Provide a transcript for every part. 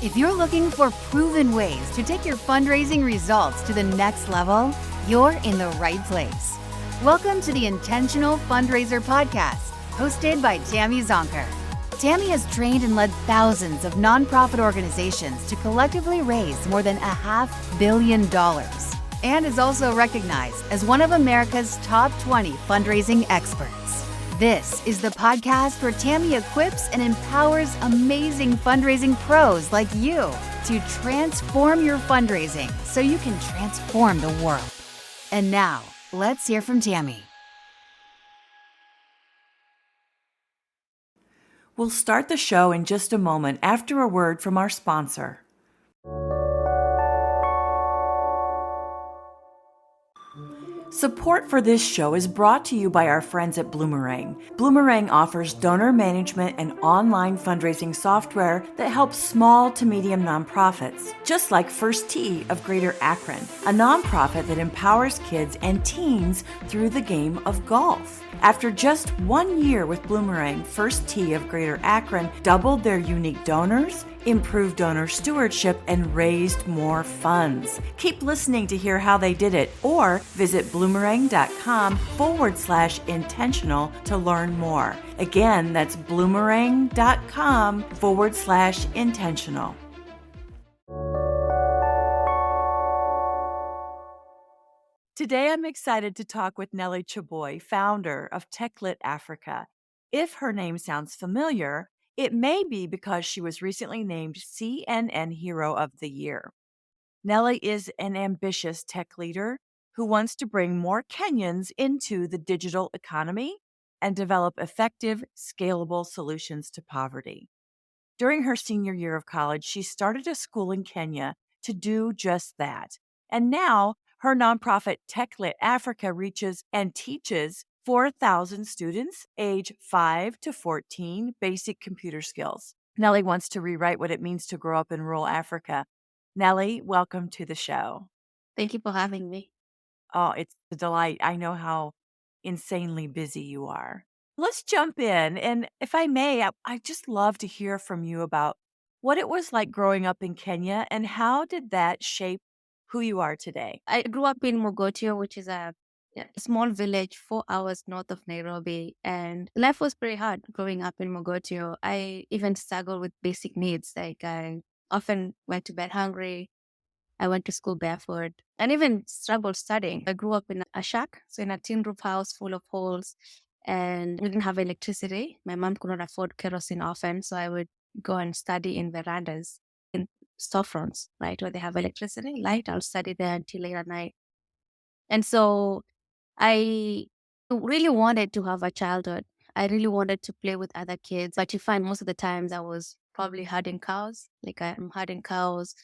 If you're looking for proven ways to take your fundraising results to the next level, you're in the right place. Welcome to the Intentional Fundraiser podcast, hosted by Tammy Zonker. Tammy has trained and led thousands of nonprofit organizations to collectively raise more than $500 million and is also recognized as one of America's top 20 fundraising experts. This is the podcast where Tammy equips and empowers amazing fundraising pros like you to transform your fundraising so you can transform the world. And now, let's hear from Tammy. We'll start the show in just a moment after a word from our sponsor. Support for this show is brought to you by our friends at Bloomerang. Bloomerang offers donor management and online fundraising software that helps small to medium nonprofits, just like First Tee of Greater Akron, a nonprofit that empowers kids and teens through the game of golf. After just 1 year with Bloomerang, First Tee of Greater Akron doubled their unique donors, improved donor stewardship, and raised more funds. Keep listening to hear how they did it, or visit bloomerang.com/intentional to learn more. Again, that's bloomerang.com/intentional. Today, I'm excited to talk with Nelly Cheboi, founder of TechLit Africa. If her name sounds familiar, it may be because she was recently named CNN Hero of the Year. Nelly is an ambitious tech leader who wants to bring more Kenyans into the digital economy and develop effective, scalable solutions to poverty. During her senior year of college, she started a school in Kenya to do just that. And now, her nonprofit TechLit Africa reaches and teaches 4,000 students age 5 to 14 basic computer skills. Nelly wants to rewrite what it means to grow up in rural Africa. Nelly, welcome to the show. Thank you for having me. Oh, it's a delight. I know how insanely busy you are. Let's jump in. And if I may, I'd just love to hear from you about what it was like growing up in Kenya and how did that shape who you are today? I grew up in Mogotio, which is a small village 4 hours north of Nairobi. And life was pretty hard growing up in Mogotio. I even struggled with basic needs. Like I often went to bed hungry. I went to school barefoot and even struggled studying. I grew up in a shack, so in a tin roof house full of holes, and we didn't have electricity. My mom could not afford kerosene often, so I would go and study in verandas, in storefronts, right, where they have electricity, light. I'll study there until late at night. And so I really wanted to have a childhood. I really wanted to play with other kids, but you find most of the times I was probably herding cows. Like I'm herding cows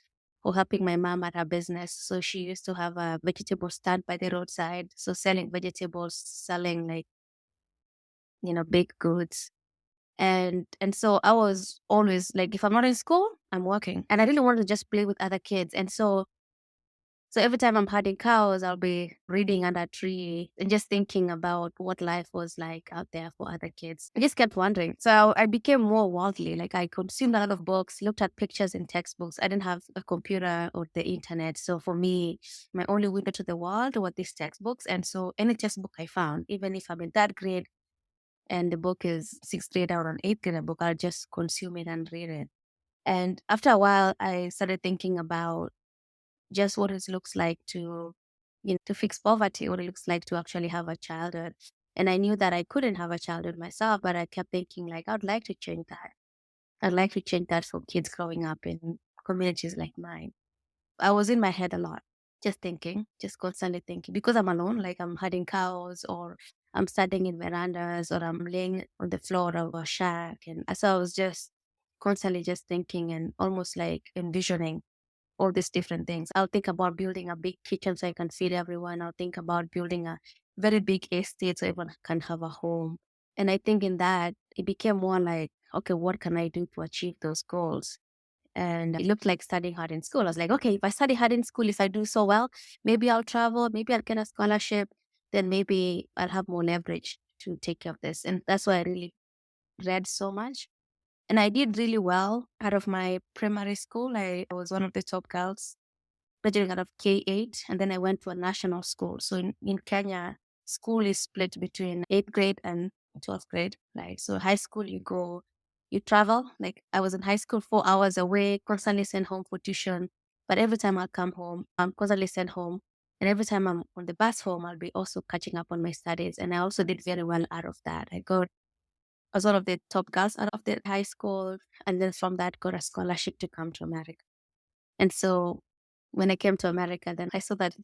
or helping my mom at her business. So she used to have a vegetable stand by the roadside. So selling vegetables, selling like, baked goods. And so I was always like, if I'm not in school, I'm working. And I really wanted to just play with other kids. And so every time I'm herding cows, I'll be reading under a tree and just thinking about what life was like out there for other kids. I just kept wondering. So I became more worldly. Like I consumed a lot of books, looked at pictures in textbooks. I didn't have a computer or the internet. So for me, my only window to the world were these textbooks. And so any textbook I found, even if I'm in that grade and the book is 6th grade or an 8th grade book, I'll just consume it and read it. And after a while, I started thinking about just what it looks like to fix poverty, what it looks like to actually have a childhood. And I knew that I couldn't have a childhood myself, but I kept thinking like, I'd like to change that. I'd like to change that for kids growing up in communities like mine. I was in my head a lot, just thinking, just constantly thinking, because I'm alone, like I'm herding cows or I'm standing in verandas or I'm laying on the floor of a shack. And so I was just constantly just thinking and almost like envisioning all these different things. I'll think about building a big kitchen so I can feed everyone. I'll think about building a very big estate so everyone can have a home. And I think in that, it became more like, okay, what can I do to achieve those goals? And it looked like studying hard in school. I was like, okay, if I study hard in school, if I do so well, maybe I'll travel, maybe I'll get a scholarship, then maybe I'll have more leverage to take care of this. And that's why I really read so much. And I did really well out of my primary school. I was one of the top girls graduating out of K8. And then I went to a national school. So in Kenya, school is split between 8th grade and 12th grade, right? So high school, you travel. Like I was in high school 4 hours away, constantly sent home for tuition. But every time I come home, I'm constantly sent home. And every time I'm on the bus home, I'll be also catching up on my studies. And I also did very well out of that. I was one of the top girls out of the high school. And then from that, got a scholarship to come to America. And so when I came to America, then I saw that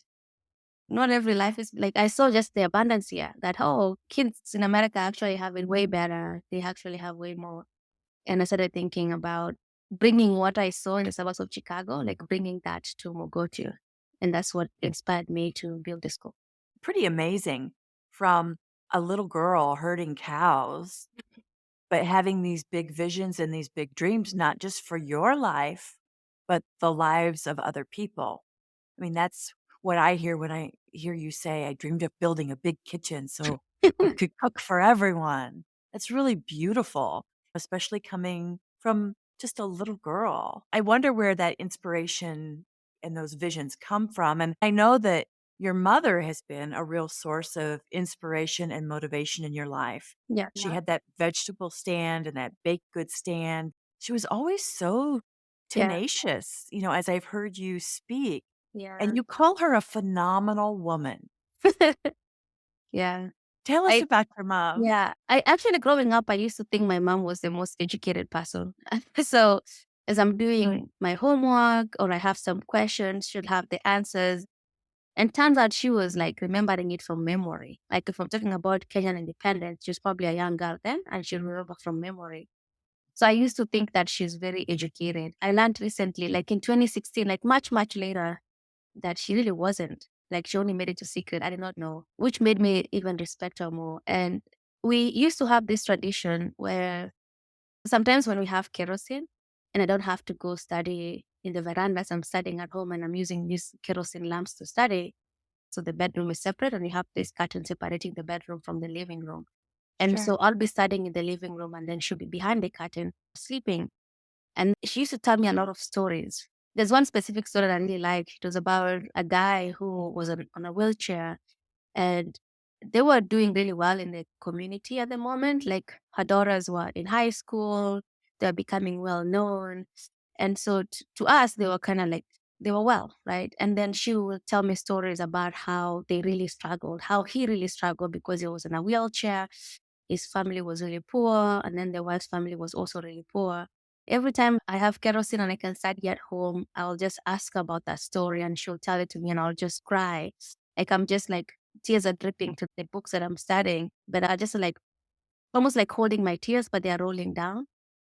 not every life is like, I saw just the abundance here that, oh, kids in America actually have it way better. They actually have way more. And I started thinking about bringing what I saw in the suburbs of Chicago, like bringing that to Mogotiu. And that's what inspired me to build the school. Pretty amazing. From a little girl herding cows, but having these big visions and these big dreams, not just for your life, but the lives of other people. I mean, that's what I hear when I hear you say, I dreamed of building a big kitchen so I could cook for everyone. That's really beautiful, especially coming from just a little girl. I wonder where that inspiration and those visions come from. And I know that your mother has been a real source of inspiration and motivation in your life. Yeah. She had that vegetable stand and that baked goods stand. She was always so Yeah. tenacious, as I've heard you speak. Yeah. And you call her a phenomenal woman. Yeah. Tell us I about your mom. Yeah, I actually growing up, I used to think my mom was the most educated person. So as I'm doing my homework or I have some questions, she'll have the answers. And turns out she was like remembering it from memory. Like if I'm talking about Kenyan independence, she's probably a young girl then and she'll remember from memory. So I used to think that she's very educated. I learned recently, like in 2016, like much, much later, that she really wasn't. Like she only made it to secret. I did not know, which made me even respect her more. And we used to have this tradition where sometimes when we have kerosene and I don't have to go study in the verandas, I'm studying at home and I'm using these kerosene lamps to study. So the bedroom is separate and we have this curtain separating the bedroom from the living room. And Sure. so I'll be studying in the living room and then she'll be behind the curtain sleeping. And she used to tell me a lot of stories. There's one specific story that I really like. It was about a guy who was on a wheelchair and they were doing really well in the community at the moment. Like her daughters were in high school, they're becoming well known. And so to us, they were kind of like, they were well, right? And then she would tell me stories about how they really struggled, how he really struggled because he was in a wheelchair. His family was really poor. And then the wife's family was also really poor. Every time I have kerosene and I can study at home, I'll just ask her about that story and she'll tell it to me and I'll just cry. Like I'm just like tears are dripping to the books that I'm studying, but I just like almost like holding my tears, but they are rolling down.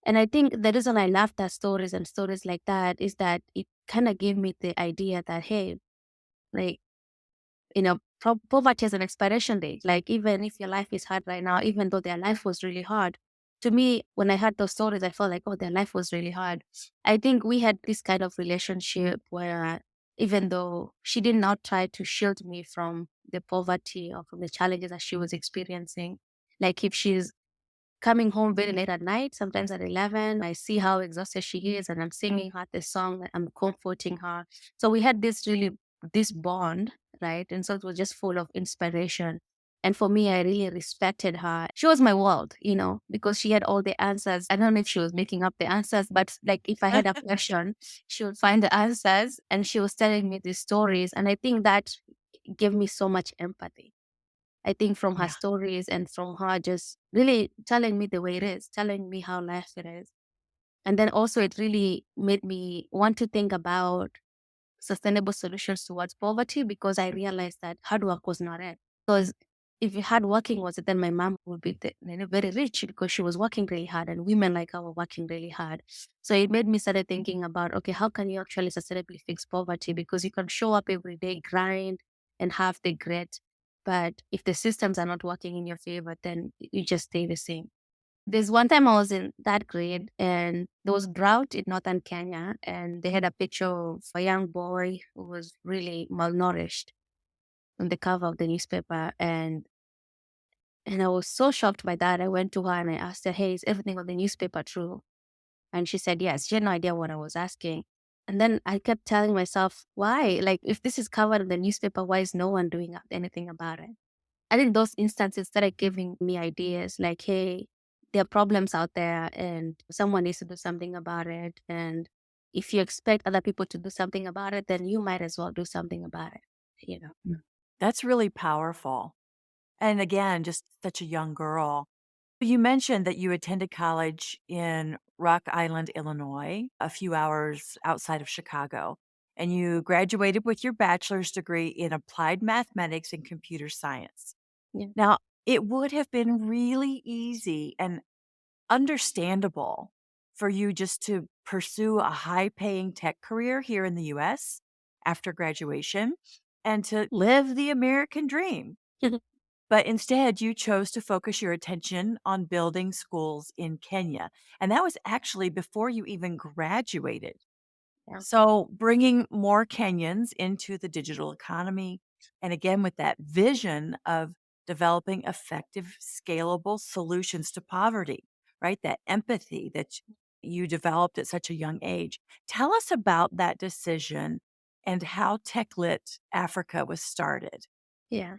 And I think the reason I love that stories and stories like that is that it kind of gave me the idea that, hey, like, poverty is an expiration date. Like, even if your life is hard right now, even though their life was really hard, to me, when I heard those stories, I felt like, oh, their life was really hard. I think we had this kind of relationship where even though she did not try to shield me from the poverty or from the challenges that she was experiencing, like if she's coming home very late at night, sometimes at 11. I see how exhausted she is, and I'm singing her the song, I'm comforting her. So we had this bond, right? And so it was just full of inspiration. And for me, I really respected her. She was my world, because she had all the answers. I don't know if she was making up the answers, but like if I had a question, she would find the answers and she was telling me these stories. And I think that gave me so much empathy. I think from her Yeah. stories and from her just really telling me the way it is, telling me how life it is. And then also it really made me want to think about sustainable solutions towards poverty because I realized that hard work was not it. Because if hard working was it, then my mom would be very rich because she was working really hard and women like her were working really hard. So it made me started thinking about, okay, how can you actually sustainably fix poverty? Because you can show up every day, grind and have the grit. But if the systems are not working in your favor, then you just stay the same. There's one time I was in that grade and there was drought in northern Kenya and they had a picture of a young boy who was really malnourished on the cover of the newspaper. And I was so shocked by that. I went to her and I asked her, hey, is everything on the newspaper true? And she said yes. She had no idea what I was asking. And then I kept telling myself, why? Like, if this is covered in the newspaper, why is no one doing anything about it? I think those instances started giving me ideas like, hey, there are problems out there and someone needs to do something about it. And if you expect other people to do something about it, then you might as well do something about it, you know? That's really powerful. And again, just such a young girl. You mentioned that you attended college in Rock Island, Illinois, a few hours outside of Chicago, and you graduated with your bachelor's degree in applied mathematics and computer science. Yeah. Now, it would have been really easy and understandable for you just to pursue a high paying tech career here in the US after graduation and to live the American dream. But instead, you chose to focus your attention on building schools in Kenya. And that was actually before you even graduated. Yeah. So, bringing more Kenyans into the digital economy, and again, with that vision of developing effective, scalable solutions to poverty, right? That empathy that you developed at such a young age. Tell us about that decision and how TechLit Africa was started. Yeah.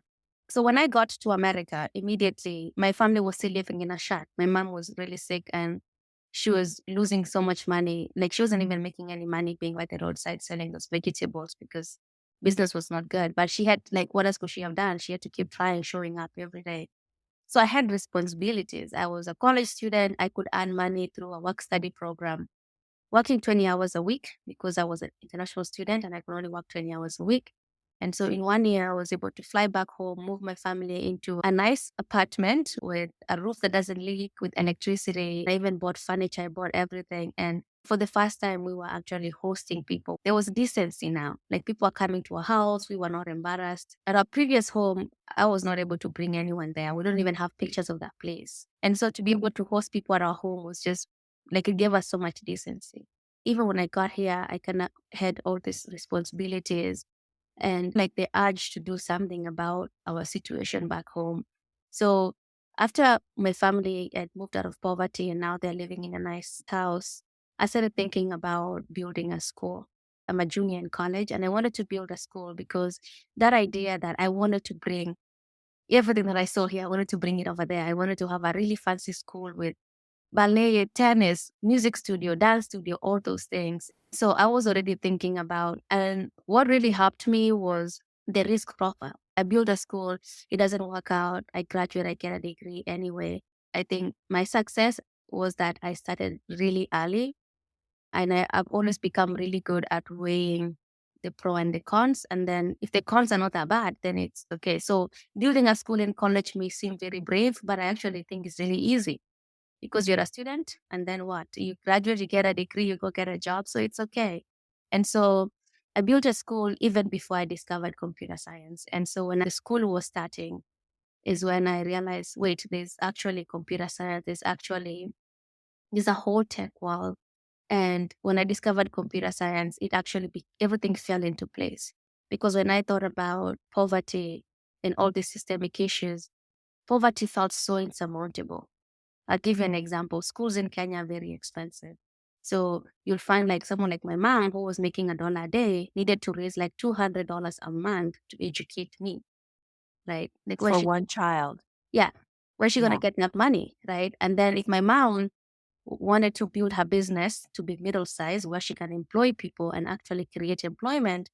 So when I got to America, immediately my family was still living in a shack. My mom was really sick and she was losing so much money. Like she wasn't even making any money being by the roadside selling those vegetables because business was not good. But she had like, what else could she have done? She had to keep trying, showing up every day. So I had responsibilities. I was a college student. I could earn money through a work study program, working 20 hours a week because I was an international student and I could only work 20 hours a week. And so in 1 year, I was able to fly back home, move my family into a nice apartment with a roof that doesn't leak, with electricity. I even bought furniture, I bought everything. And for the first time, we were actually hosting people. There was decency now. Like people are coming to our house. We were not embarrassed. At our previous home, I was not able to bring anyone there. We don't even have pictures of that place. And so to be able to host people at our home was just like it gave us so much decency. Even when I got here, I kind of had all these responsibilities and like the urge to do something about our situation back home. So after my family had moved out of poverty and now they're living in a nice house, I started thinking about building a school. I'm a junior in college and I wanted to build a school because that idea that I wanted to bring everything that I saw here, I wanted to bring it over there. I wanted to have a really fancy school with ballet, tennis, music studio, dance studio, all those things. So I was already thinking about, and what really helped me was the risk profile. I build a school, it doesn't work out. I graduate, I get a degree anyway. I think my success was that I started really early and I've always become really good at weighing the pro and the cons. And then if the cons are not that bad, then it's okay. So building a school in college may seem very brave, but I actually think it's really easy because you're a student and then what? You graduate, you get a degree, you go get a job. So it's okay. And so I built a school even before I discovered computer science. And so when the school was starting is when I realized, wait, there's actually computer science, there's a whole tech world. And when I discovered computer science, it actually, everything fell into place. Because when I thought about poverty and all these systemic issues, poverty felt so insurmountable. I'll give you an example. Schools in Kenya are very expensive. So you'll find like someone like my mom who was making $1 a day needed to raise like $200 a month to educate me, right? Like For one child. yeah, where's she gonna Yeah. get enough money, right? And then if my mom wanted to build her business to be middle size where she can employ people and actually create employment,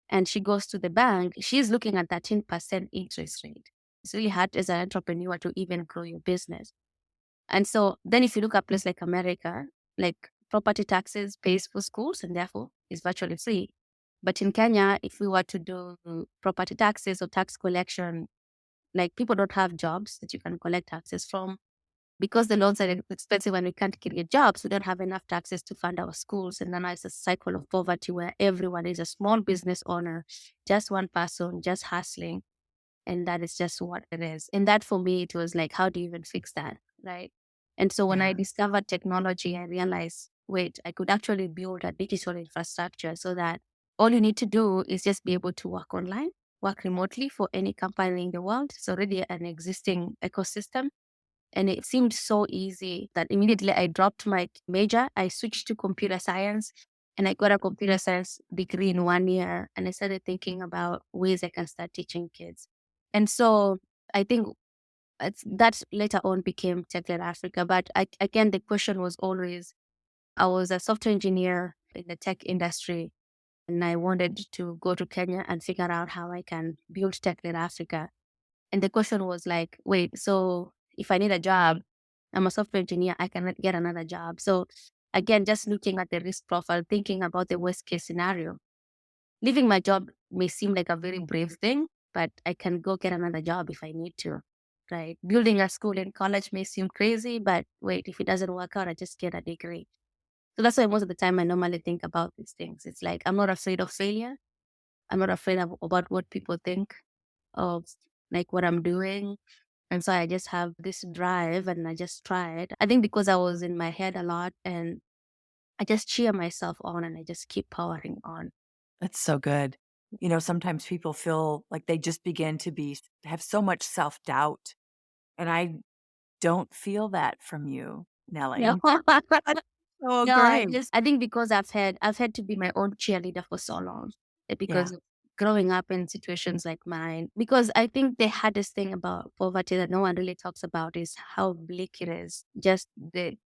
and she goes to the bank, she's looking at 13% interest rate. It's really hard as an entrepreneur to even grow your business. And so then if you look at places like America, like property taxes pays for schools and therefore is virtually free. But in Kenya, if we were to do property taxes or tax collection, like people don't have jobs that you can collect taxes from. Because the loans are expensive and we can't create jobs, we don't have enough taxes to fund our schools. And then it's a cycle of poverty where everyone is a small business owner, just one person, just hustling. And that is just what it is. And that for me, it was like, how do you even fix that? Right. And so when I Yeah. discovered technology, I realized, wait, I could actually build a digital infrastructure so that all you need to do is just be able to work online, work remotely for any company in the world. It's already an existing ecosystem. And it seemed so easy that immediately I dropped my major. I switched to computer science and I got a computer science degree in 1 year. And I started thinking about ways I can start teaching kids. And so I think that later on became TechLit Africa. But again, the question was always, I was a software engineer in the tech industry and I wanted to go to Kenya and figure out how I can build TechLit Africa. And the question was like, wait, so if I need a job, I'm a software engineer, I cannot get another job. So again, just looking at the risk profile, thinking about the worst case scenario. Leaving my job may seem like a very brave thing, but I can go get another job if I need to, right? Building a school in college may seem crazy, but wait, if it doesn't work out, I just get a degree. So that's why most of the time I normally think about these things. It's like, I'm not afraid of failure. I'm not afraid about what people think of like what I'm doing. And so I just have this drive and I just try it. I think because I was in my head a lot and I just cheer myself on and I just keep powering on. That's so good. You know, sometimes people feel like they just begin to have so much self-doubt, and I don't feel that from you, No. Nelly. That's so No, great. I think because I've had to be my own cheerleader for so long. Yeah, Because of growing up in situations like mine. Because I think the hardest thing about poverty that no one really talks about is how bleak it is. Just the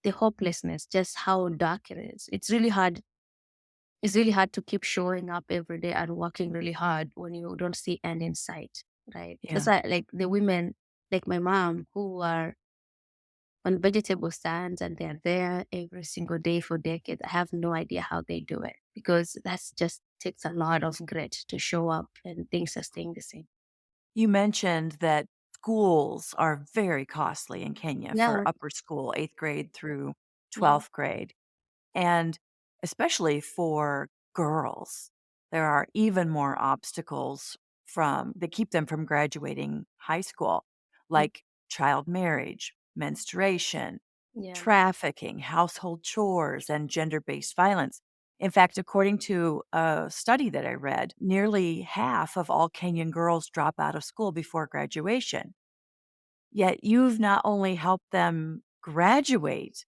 hopelessness, just how dark it is. It's really hard to keep showing up every day and working really hard when you don't see end in sight, right? That's yeah. why like the women like my mom who are on vegetable stands and they're there every single day for decades. I have no idea how they do it because that's just takes a lot of grit to show up and things are staying the same. You mentioned that schools are very costly in Kenya for Yeah, upper school, 8th grade through yeah, 12th grade. And especially for girls, there are even more obstacles that keep them from graduating high school, mm, like child marriage, menstruation, yeah. trafficking, household chores, and gender based violence. In fact, according to a study that I read, nearly half of all Kenyan girls drop out of school before graduation. Yet you've not only helped them graduate,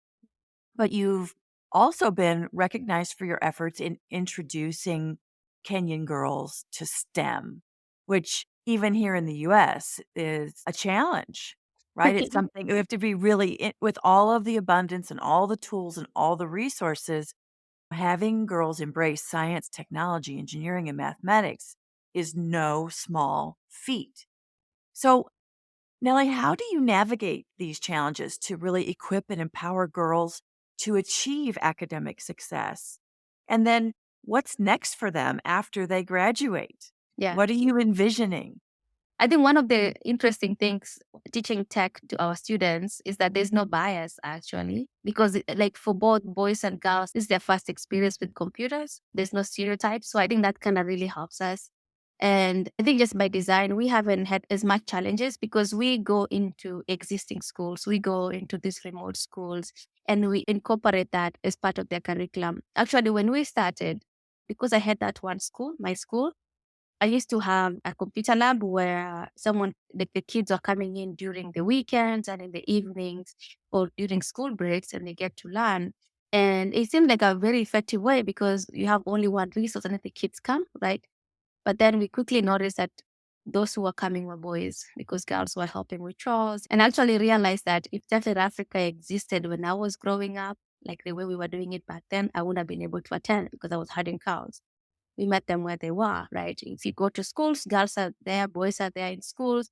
but you've also been recognized for your efforts in introducing Kenyan girls to STEM, which even here in the US is a challenge, right? It's something you have to be really with all of the abundance and all the tools and all the resources. Having girls embrace science, technology, engineering, and mathematics is no small feat. So, Nellie, how do you navigate these challenges to really equip and empower girls to achieve academic success? And then what's next for them after they graduate? Yeah. What are you envisioning? I think one of the interesting things teaching tech to our students is that there's no bias actually, because like for both boys and girls, this is their first experience with computers. There's no stereotypes. So I think that kind of really helps us. And I think just by design, we haven't had as much challenges because we go into existing schools, we go into these remote schools, and we incorporate that as part of their curriculum. Actually, when we started, because I had that one school, my school, I used to have a computer lab where the kids are coming in during the weekends and in the evenings or during school breaks and they get to learn. And it seemed like a very effective way because you have only one resource and then the kids come, right? But then we quickly noticed that those who were coming were boys because girls were helping with chores and actually realized that if Definite Africa existed when I was growing up, like the way we were doing it back then, I wouldn't have been able to attend because I was herding cows. We met them where they were, right? If you go to schools, girls are there, boys are there in schools.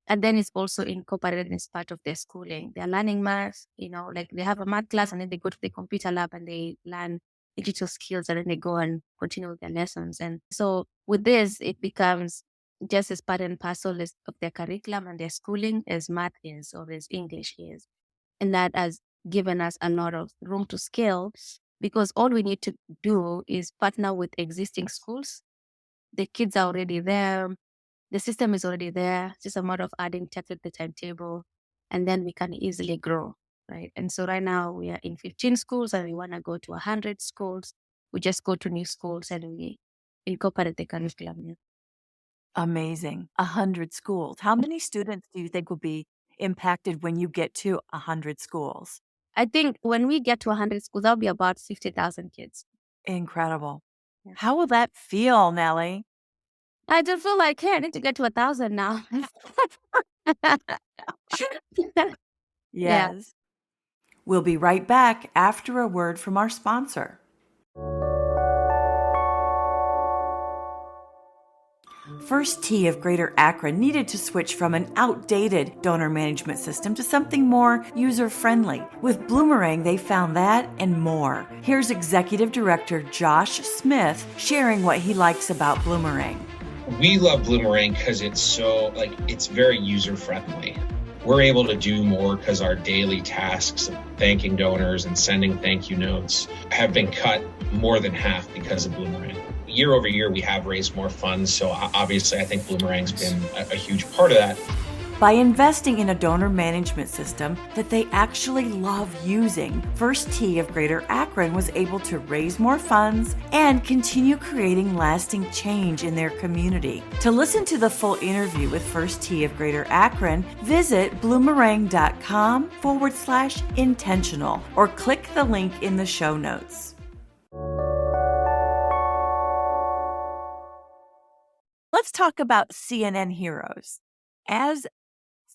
And then it's also incorporated as part of their schooling. They're learning math, like they have a math class and then they go to the computer lab and they learn digital skills and then they go and continue with their lessons. And so with this, it becomes just as part and parcel of their curriculum and their schooling as math is or as English is. And that has given us a lot of room to scale because all we need to do is partner with existing schools. The kids are already there. The system is already there. It's just a matter of adding tech at the timetable, and then we can easily grow, right? And so right now we are in 15 schools and we want to go to 100 schools. We just go to new schools and we incorporate the curriculum. Amazing. 100 schools. How many students do you think will be impacted when you get to 100 schools? I think when we get to 100 schools, that'll be about 50,000 kids. Incredible. Yeah. How will that feel, Nelly? I just feel like, hey, I need to get to 1,000 now. Yeah. Yes. We'll be right back after a word from our sponsor. First Tee of Greater Akron needed to switch from an outdated donor management system to something more user-friendly. With Bloomerang, they found that and more. Here's Executive Director Josh Smith sharing what he likes about Bloomerang. We love Bloomerang because it's very user-friendly. We're able to do more because our daily tasks of thanking donors and sending thank you notes have been cut more than half because of Bloomerang. Year over year, we have raised more funds, so obviously I think Bloomerang's been a huge part of that. By investing in a donor management system that they actually love using, First Tee of Greater Akron was able to raise more funds and continue creating lasting change in their community. To listen to the full interview with First Tee of Greater Akron, visit bloomerang.com/intentional or click the link in the show notes. Let's talk about CNN Heroes. As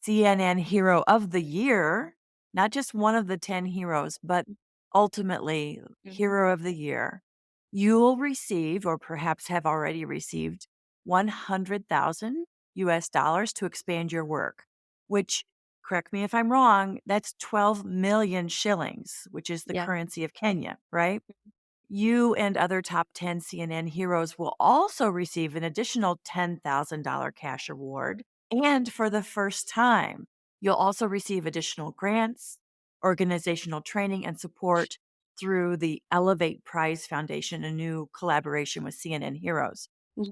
CNN Hero of the Year, not just one of the 10 heroes, but ultimately Hero of the Year, you'll receive, or perhaps have already received, $100,000 US to expand your work, which, correct me if I'm wrong, that's 12 million shillings, which is the currency of Kenya, right? You and other top 10 CNN heroes will also receive an additional $10,000 cash award. And for the first time, you'll also receive additional grants, organizational training, and support through the Elevate Prize Foundation, a new collaboration with CNN Heroes.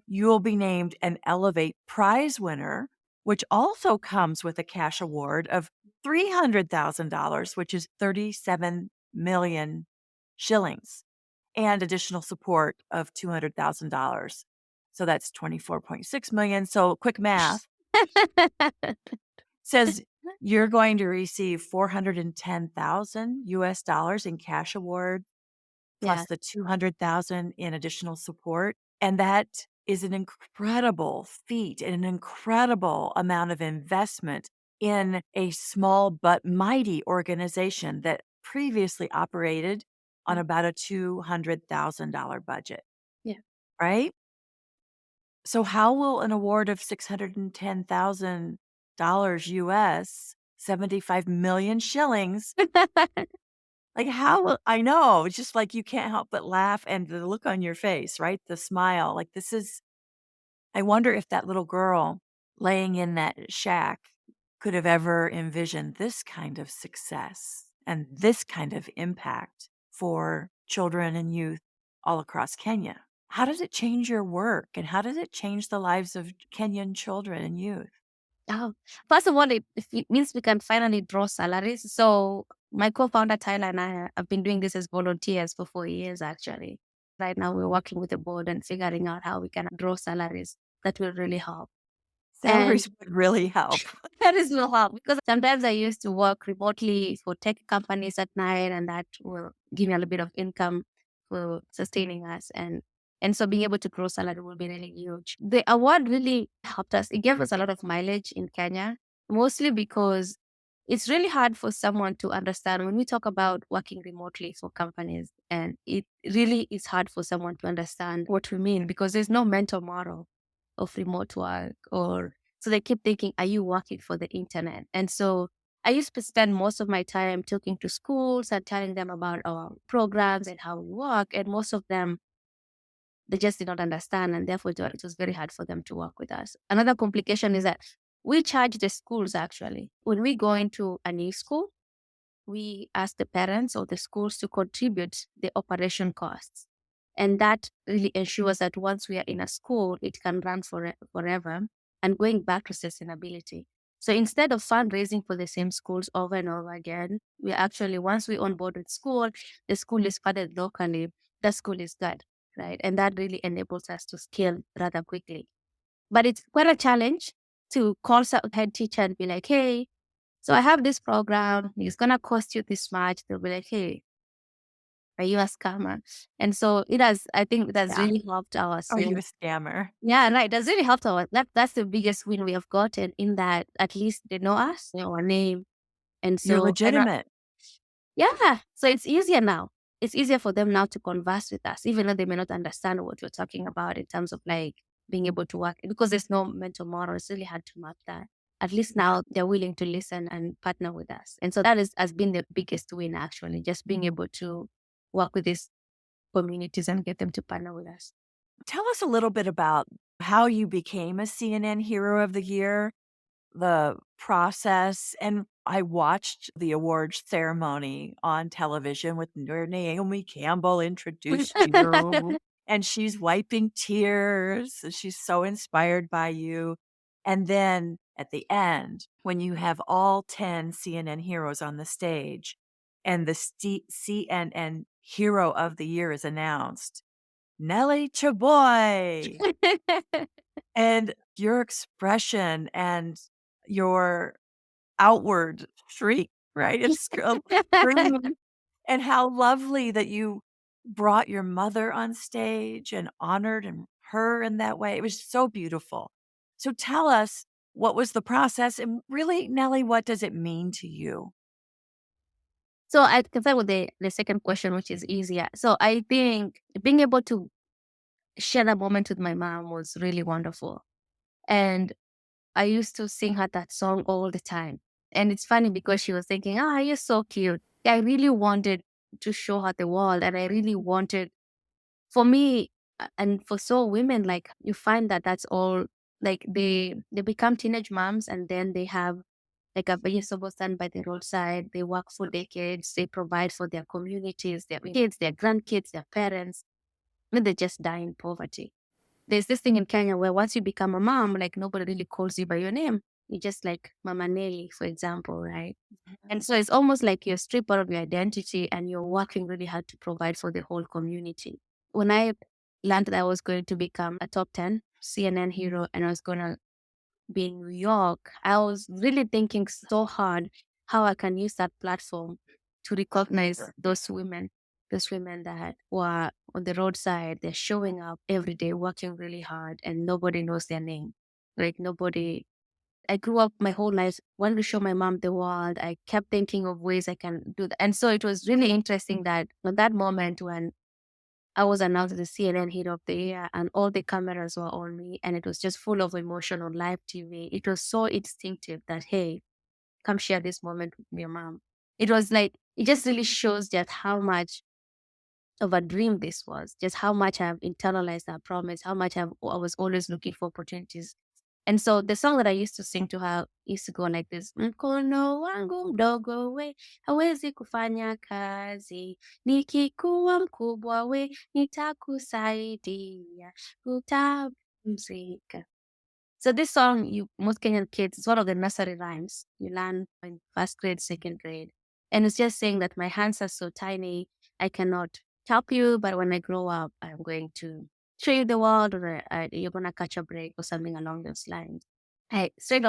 You will be named an Elevate Prize winner, which also comes with a cash award of $300,000, which is 37 million shillings, and additional support of $200,000. So that's 24.6 million. So quick math says you're going to receive 410,000 US in cash award plus the 200,000 in additional support. And that is an incredible feat and an incredible amount of investment in a small but mighty organization that previously operated on about a $200,000 budget. Yeah. Right? So how will an award of $610,000 US, 75 million shillings, like how will, I know, it's just like you can't help but laugh, and the look on your face, right? The smile, like this is, I wonder if that little girl laying in that shack could have ever envisioned this kind of success and this kind of impact for children and youth all across Kenya. How does it change your work, and how does it change the lives of Kenyan children and youth? Oh, first of all, it means we can finally draw salaries. So my co-founder Tyler and I have been doing this as volunteers for 4 years, actually. Right now, we're working with the board and figuring out how we can draw salaries that will really help. Salaries would really help. Salaries will help because sometimes I used to work remotely for tech companies at night, and that will give me a little bit of income for sustaining us. And so being able to grow salary will be really huge. The award really helped us. It gave us a lot of mileage in Kenya, mostly because it's really hard for someone to understand when we talk about working remotely for companies. And it really is hard for someone to understand what we mean because there's no mental model of remote work, or so they keep thinking, are you working for the internet? And so I used to spend most of my time talking to schools and telling them about our programs and how we work. And most of them, they just did not understand, and therefore it was very hard for them to work with us. Another complication is that we charge the schools actually. When we go into a new school, we ask the parents or the schools to contribute the operation costs. And that really ensures that once we are in a school, it can run forever, and going back to sustainability. So instead of fundraising for the same schools over and over again, we actually, once we onboard with school, the school is funded locally, the school is good, right? And that really enables us to scale rather quickly. But it's quite a challenge to call a head teacher and be like, hey, So I have this program. It's going to cost you this much. They'll be like, hey, are you a scammer? And so I think it has Yeah. really helped our Are you soul. a scammer? Yeah, right. That's really helped that's the biggest win we have gotten, in that at least they know us, they know our name. And You're so, legitimate. yeah. So it's easier now. It's easier for them now to converse with us, even though they may not understand what we're talking about in terms of like being able to work, because there's no mental model. It's really hard to map that. At least now they're willing to listen and partner with us. And so has been the biggest win, actually, just being able to work with these communities and get them to partner with us. Tell us a little bit about how you became a CNN Hero of the Year, the process. And I watched the awards ceremony on television with where Naomi Campbell introduced you, and she's wiping tears. She's so inspired by you. And then at the end, when you have all 10 CNN heroes on the stage and the CNN Hero of the Year is announced, Nelly Cheboi. And your expression and your outward shriek, right? It's screaming. And how lovely that you brought your mother on stage and honored her in that way. It was so beautiful. So tell us, what was the process? And really, Nelly, what does it mean to you? So I can start with the second question, which is easier. So I think being able to share that moment with my mom was really wonderful. And I used to sing her that song all the time. And it's funny because she was thinking, you're so cute. I really wanted to show her the world. And I really wanted, for me, and for so women, like you find that that's all, like they become teenage moms, and then they have like a vegetable stand by the roadside. They work for decades. They provide for their communities, their kids, their grandkids, their parents. And they just die in poverty. There's this thing in Kenya where once you become a mom, like nobody really calls you by your name. You just like Mama Nelly, for example, right? And so it's almost like you're stripped out of your identity and you're working really hard to provide for the whole community. When I learned that I was going to become a top 10 CNN hero and I was going to be in New York, I was really thinking so hard how I can use that platform to recognize those women that were on the roadside. They're showing up every day, working really hard, and nobody knows their name. Like nobody. I grew up my whole life wanting to show my mom the world. I kept thinking of ways I can do that. And so it was really interesting that at that moment when I was announced as the CNN Hero of the Year and all the cameras were on me and it was just full of emotion on live TV. It was so instinctive that, hey, come share this moment with your mom. It was like, it just really shows just how much of a dream this was, just how much I've internalized that promise, how much I was always looking for opportunities. And so the song that I used to sing to her used to go like this: mkono wangu mdogo we hawezi kufanya kazi, nikikuwa mkubwa we nitakusaidia utapumzika. So this song, most Kenyan kids, it's one of the nursery rhymes you learn in first grade, second grade. And it's just saying that my hands are so tiny, I cannot help you, but when I grow up, I'm going to show you the world, or you're going to catch a break or something along those lines. I stayed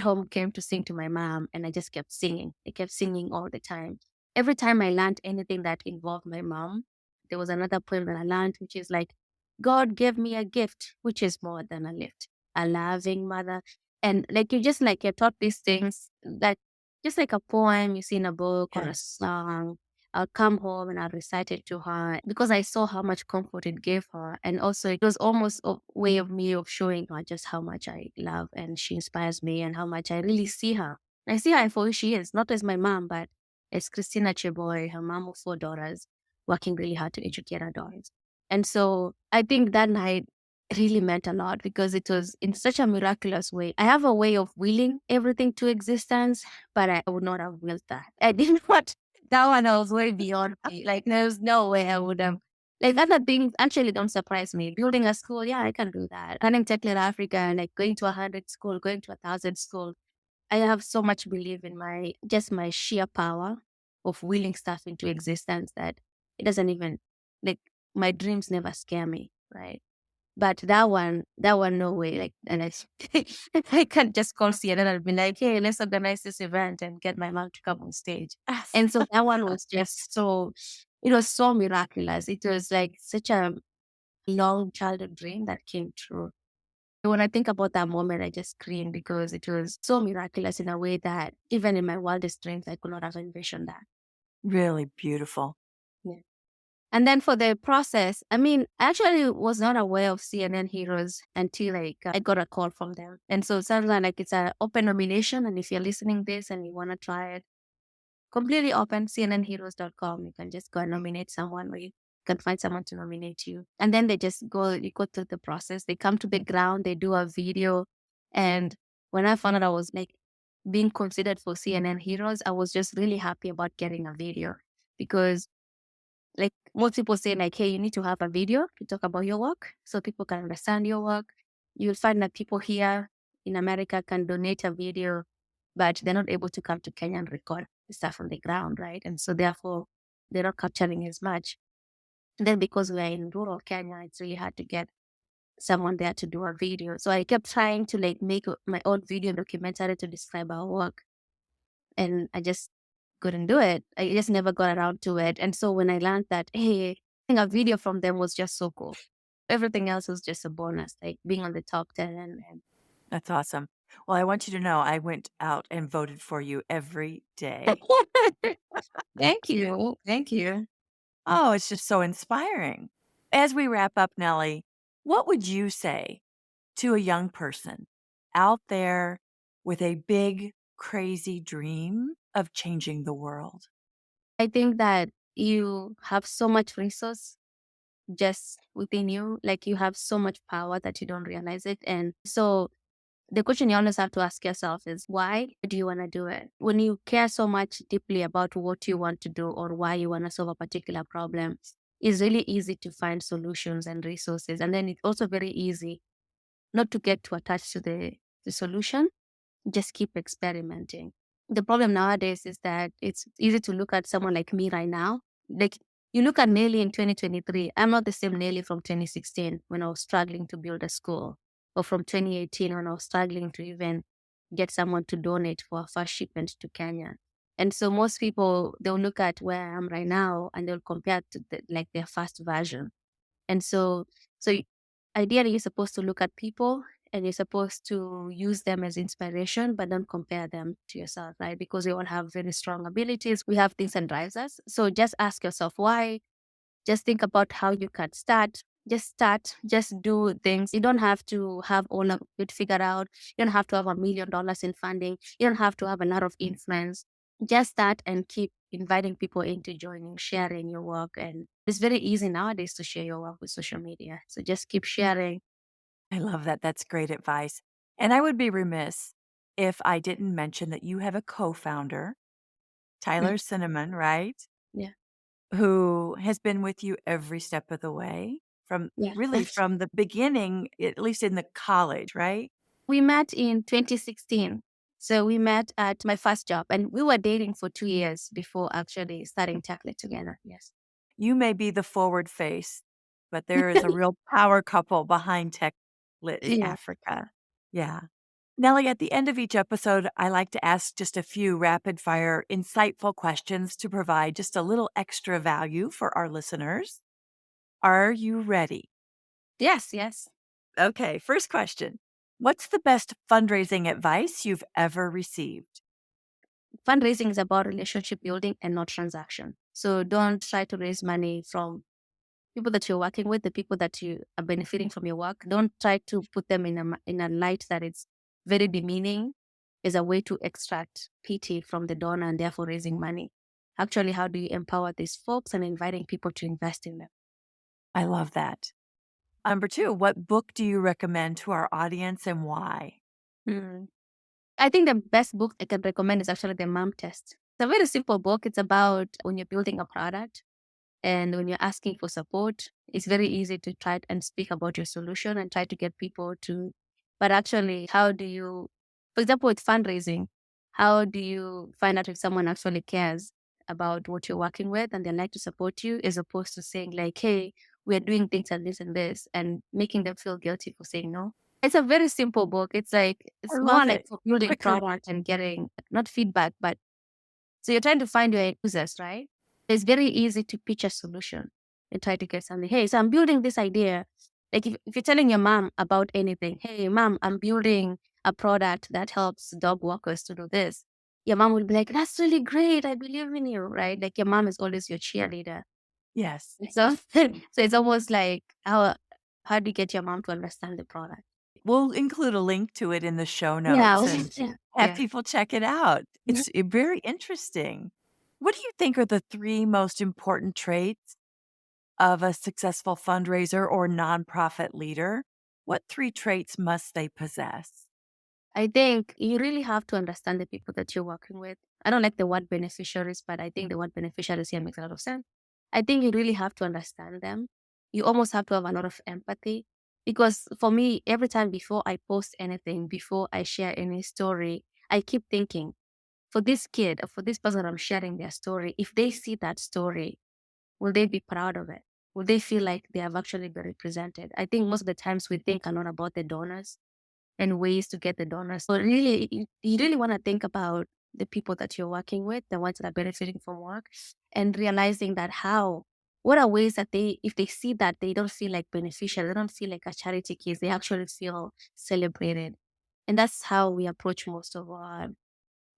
home, came to sing to my mom, and I just kept singing. I kept singing all the time. Every time I learned anything that involved my mom, there was another poem that I learned, which is like, God gave me a gift, which is more than a lift, a loving mother. And like you just like you're taught these things that just like a poem you see in a book or a song. I'll come home and I'll recite it to her because I saw how much comfort it gave her. And also it was almost a way of me of showing her just how much I love and she inspires me and how much I really see her. I see her for who she is, not as my mom, but as Christina Cheboi, her mom of 4 daughters, working really hard to educate her daughters. And so I think that night really meant a lot because it was in such a miraculous way. I have a way of willing everything to existence, but I would not have willed that. I did not. That one I was way beyond me. Like there's no way I would have. Like other things actually don't surprise me. Building a school, yeah, I can do that. Running TechLit Africa and like going to 100 school, going to 1,000 school. I have so much belief in my sheer power of willing stuff into existence that it doesn't even like my dreams never scare me, right? But that one, no way. Like, and I can't just call CNN and be like, hey, let's organize this event and get my mom to come on stage. And so that one was just so, it was so miraculous. It was like such a long childhood dream that came true. When I think about that moment, I just scream because it was so miraculous in a way that even in my wildest dreams, I could not have envisioned that. Really beautiful. Yeah. And then for the process, I mean, I actually was not aware of CNN Heroes until like I got a call from them. And so it sounds like it's an open nomination. And if you're listening this and you want to try it, completely open, cnnheroes.com. You can just go and nominate someone, or you can find someone to nominate you. And then they just you go through the process. They come to the ground, they do a video. And when I found out I was like being considered for CNN Heroes, I was just really happy about getting a video, because like most people say like, hey, you need to have a video to talk about your work so people can understand your work. You'll find that people here in America can donate a video, but they're not able to come to Kenya and record the stuff on the ground, right? And so therefore, they're not capturing as much. And then because we're in rural Kenya, it's really hard to get someone there to do a video. So I kept trying to like make my own video documentary to describe our work. And I just couldn't do it. I just never got around to it. And so when I learned that, hey, getting a video from them was just so cool. Everything else was just a bonus, like being on the top 10. And That's awesome. Well, I want you to know I went out and voted for you every day. Thank you. Thank you. Oh, it's just so inspiring. As we wrap up, Nelly, what would you say to a young person out there with a big, crazy dream of changing the world? I think that you have so much resource just within you. Like you have so much power that you don't realize it. And so the question you always have to ask yourself is, why do you want to do it? When you care so much deeply about what you want to do or why you want to solve a particular problem, it's really easy to find solutions and resources. And then it's also very easy not to get too attached to the solution. Just keep experimenting. The problem nowadays is that it's easy to look at someone like me right now. Like you look at Nelly in 2023, I'm not the same Nelly from 2016 when I was struggling to build a school, or from 2018 when I was struggling to even get someone to donate for a first shipment to Kenya. And so most people, they'll look at where I am right now and they'll compare to like their first version. And so ideally, you're supposed to look at people and you're supposed to use them as inspiration, but don't compare them to yourself, right? Because we all have very strong abilities. We have things that drives us. So just ask yourself why. Just think about how you can start. Just start. Just do things. You don't have to have all of it figured out. You don't have to have $1 million in funding. You don't have to have a lot of influence. Just start and keep inviting people into joining, sharing your work. And it's very easy nowadays to share your work with social media. So just keep sharing. I love that. That's great advice. And I would be remiss if I didn't mention that you have a co-founder, Tyler Cinnamon, right? Yeah. Who has been with you every step of the way from Yeah. really from the beginning, at least in the college, right? We met in 2016. So we met at my first job and we were dating for 2 years before actually starting TechLit together. Yes. You may be the forward face, but there is a real power couple behind TechLit Yeah. Africa. Yeah. Nelly, at the end of each episode, I like to ask just a few rapid fire, insightful questions to provide just a little extra value for our listeners. Are you ready? Yes. Yes. Okay, first question. What's the best fundraising advice you've ever received? Fundraising is about relationship building and not transaction. So don't try to raise money from people that you're working with, the people that you are benefiting from your work. Don't try to put them in a light that it's very demeaning, is a way to extract pity from the donor and therefore raising money. Actually, how do you empower these folks and inviting people to invest in them? I love that. Number two, what book do you recommend to our audience and why? I think the best book I can recommend is actually the Mom Test. It's a very simple book. It's about when you're building a product and when you're asking for support, it's very easy to try and speak about your solution and try to get people to, but actually, how do you, for example, with fundraising, how do you find out if someone actually cares about what you're working with and they'd like to support you, as opposed to saying like, hey, we're doing things and this, and making them feel guilty for saying no. It's a very simple book. It's I more love like it. for building Quicker. product and getting not feedback, but so you're trying to find your users, right? It's very easy to pitch a solution and try to get something. Hey, so I'm building this idea. Like if you're telling your mom about anything, hey, mom, I'm building a product that helps dog walkers to do this. Your mom will be like, that's really great. I believe in you, right? Like your mom is always your cheerleader. Yes. So, so it's almost like how do you get your mom to understand the product? We'll include a link to it in the show Yeah. notes and have Yeah. people check it out. It's very interesting. What do you think are the 3 most important traits of a successful fundraiser or nonprofit leader? What 3 traits must they possess? I think you really have to understand the people that you're working with. I don't like the word beneficiaries, but I think the word beneficiaries here makes a lot of sense. I think you really have to understand them. You almost have to have a lot of empathy. Because for me, every time before I post anything, before I share any story, I keep thinking, for this kid or for this person I'm sharing their story, if they see that story, will they be proud of it? Will they feel like they have actually been represented? I think most of the times we think a lot about the donors and ways to get the donors. So really, you really want to think about the people that you're working with, the ones that are benefiting from work, and realizing that what are ways that if they see that they don't feel like beneficial, they don't feel like a charity case, they actually feel celebrated. And that's how we approach most of our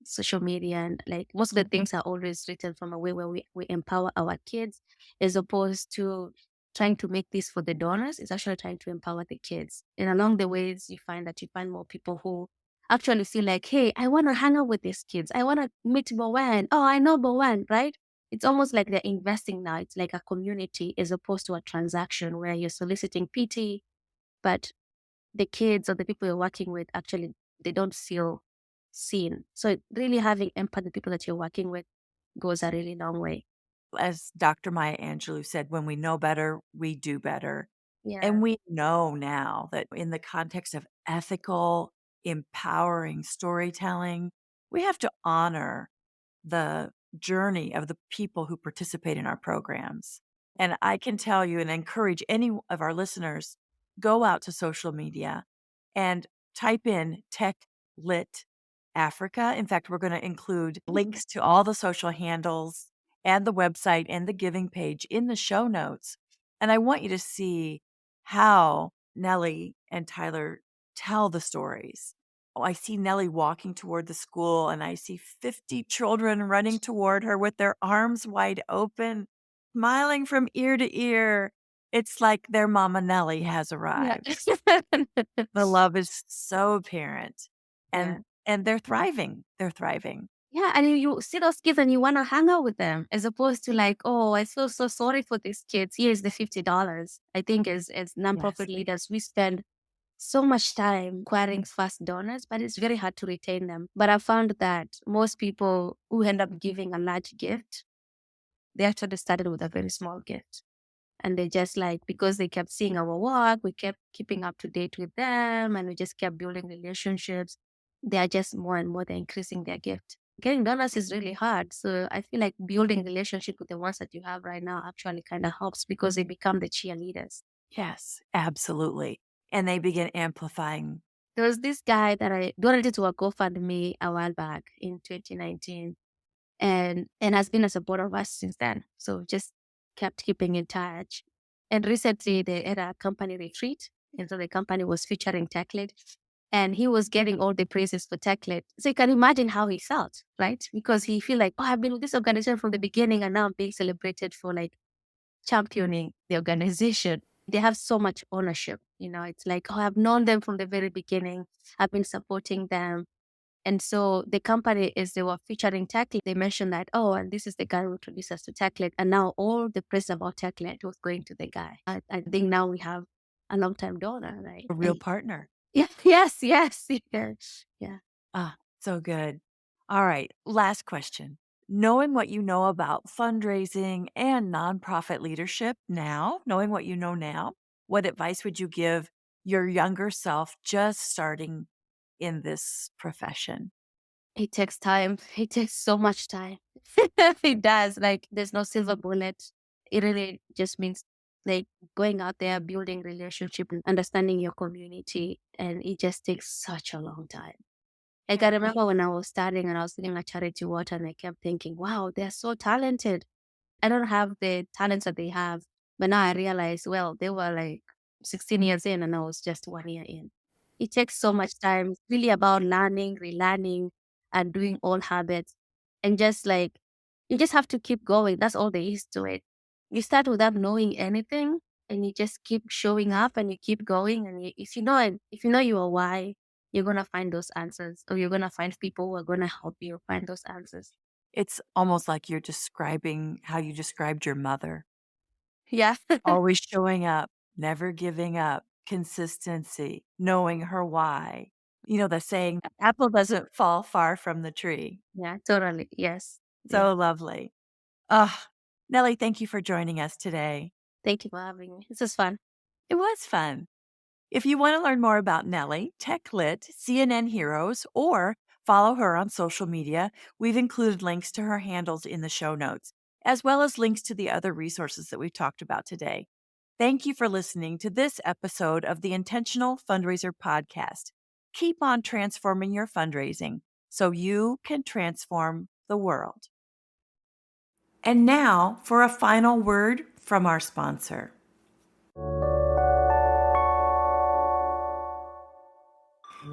social media, and like most of the things are always written from a way where we empower our kids as opposed to trying to make this for the donors. It's actually trying to empower the kids, and along the ways you find more people who actually feel like, hey, I want to hang out with these kids, I want to meet Bowen, oh, I know Bowen, right? It's almost like they're investing now. It's like a community as opposed to a transaction where you're soliciting PT, but the kids or the people you're working with actually they don't feel seen. So really having empathy with the people that you're working with goes a really long way. As Dr. Maya Angelou said, when we know better, we do better. Yeah. And we know now that in the context of ethical, empowering storytelling, we have to honor the journey of the people who participate in our programs. And I can tell you and encourage any of our listeners, go out to social media and type in TechLit Africa. In fact, we're going to include links to all the social handles and the website and the giving page in the show notes. And I want you to see how Nelly and Tyler tell the stories. Oh, I see Nelly walking toward the school and I see 50 children running toward her with their arms wide open, smiling from ear to ear. It's like their mama Nelly has Yeah. arrived. The love is so apparent Yeah. and they're thriving. They're thriving. Yeah. And you see those kids and you want to hang out with them as opposed to like, oh, I feel so sorry for these kids. Here's the $50. I think as nonprofit leaders, we spend so much time acquiring fast donors, but it's very hard to retain them. But I found that most people who end up giving a large gift, they actually started with a very small gift. And they just like, because they kept seeing our work, we kept keeping up to date with them, and we just kept building relationships. They are just more and more, they're increasing their gift. Getting donors is really hard. So I feel like building relationship with the ones that you have right now actually kind of helps because they become the cheerleaders. Yes, absolutely. And they begin amplifying. There was this guy that I donated to a GoFundMe a while back in 2019 and has been a supporter of us since then. So just kept keeping in touch. And recently they had a company retreat. And so the company was featuring TechLit and he was getting all the praises for TechLit. So you can imagine how he felt, right? Because he feel like, oh, I've been with this organization from the beginning and now I'm being celebrated for like championing the organization. They have so much ownership. It's like, oh, I've known them from the very beginning. I've been supporting them. And so the company, as they were featuring TechLit, they mentioned that, oh, and this is the guy who introduced us to TechLit. And now all the praise about TechLit was going to the guy. I think now we have a long-time donor, right? A real partner. Yeah, yes. Yeah. Ah, so good. All right. Last question. Knowing what you know about fundraising and nonprofit leadership now, knowing what you know now, what advice would you give your younger self just starting in this profession? It takes time. It takes so much time. It does. Like, there's no silver bullet. It really just means like going out there, building relationship, and understanding your community. And it just takes such a long time. Like I remember when I was starting and I was sitting at charity work and I kept thinking, wow, they're so talented. I don't have the talents that they have. But now I realize, well, they were like 16 years in and I was just 1 year in. It takes so much time. It's really about learning, relearning, and doing old habits. And just like, you just have to keep going. That's all there is to it. You start without knowing anything and you just keep showing up and you keep going. And if you know it, if you know your why, you're going to find those answers, or you're going to find people who are going to help you find those answers. It's almost like you're describing how you described your mother. Yeah. Always showing up, never giving up, consistency, knowing her why. You know, the saying, apple doesn't fall far from the tree. Yeah, totally. Yes. So lovely. Nelly, thank you for joining us today. Thank you for having me. This is fun. It was fun. If you want to learn more about Nelly, TechLit, CNN Heroes, or follow her on social media, we've included links to her handles in the show notes, as well as links to the other resources that we've talked about today. Thank you for listening to this episode of the Intentional Fundraiser Podcast. Keep on transforming your fundraising so you can transform the world. And now for a final word from our sponsor.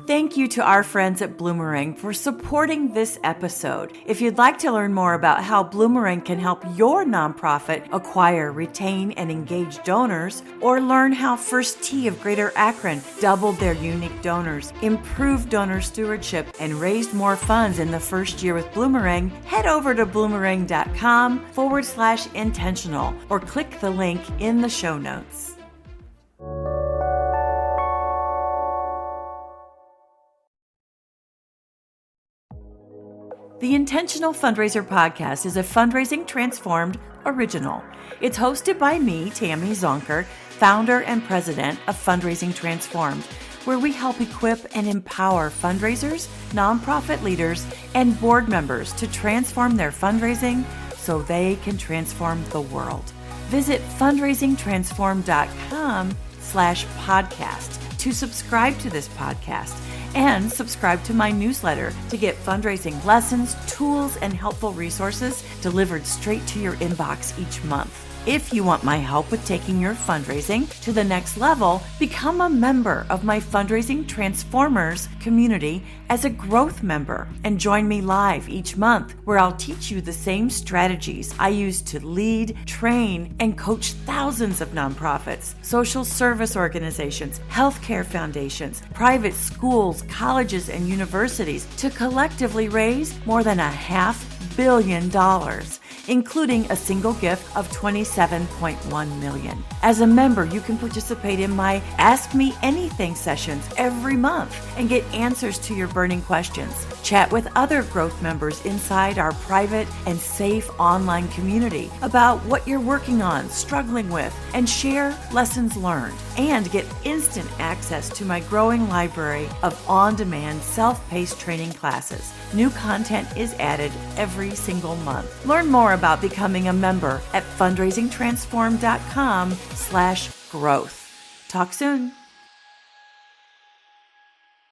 Thank you to our friends at Bloomerang for supporting this episode. If you'd like to learn more about how Bloomerang can help your nonprofit acquire, retain, and engage donors, or learn how First Tee of Greater Akron doubled their unique donors, improved donor stewardship, and raised more funds in the first year with Bloomerang, head over to bloomerang.com/intentional or click the link in the show notes. The Intentional Fundraiser Podcast is a Fundraising Transformed original. It's hosted by me, Tammy Zonker, founder and president of Fundraising Transformed, where we help equip and empower fundraisers, nonprofit leaders, and board members to transform their fundraising so they can transform the world. Visit fundraisingtransformed.com/podcast to subscribe to this podcast. And subscribe to my newsletter to get fundraising lessons, tools, and helpful resources delivered straight to your inbox each month. If you want my help with taking your fundraising to the next level, become a member of my Fundraising Transformers community as a growth member and join me live each month where I'll teach you the same strategies I use to lead, train, and coach thousands of nonprofits, social service organizations, healthcare foundations, private schools, colleges, and universities to collectively raise more than $500 million, including a single gift of $27.1 million. As a member, you can participate in my Ask Me Anything sessions every month and get answers to your burning questions. Chat with other growth members inside our private and safe online community about what you're working on, struggling with, and share lessons learned. And get instant access to my growing library of on-demand self-paced training classes. New content is added every single month. Learn more about becoming a member at fundraisingtransform.com/growth. Talk soon.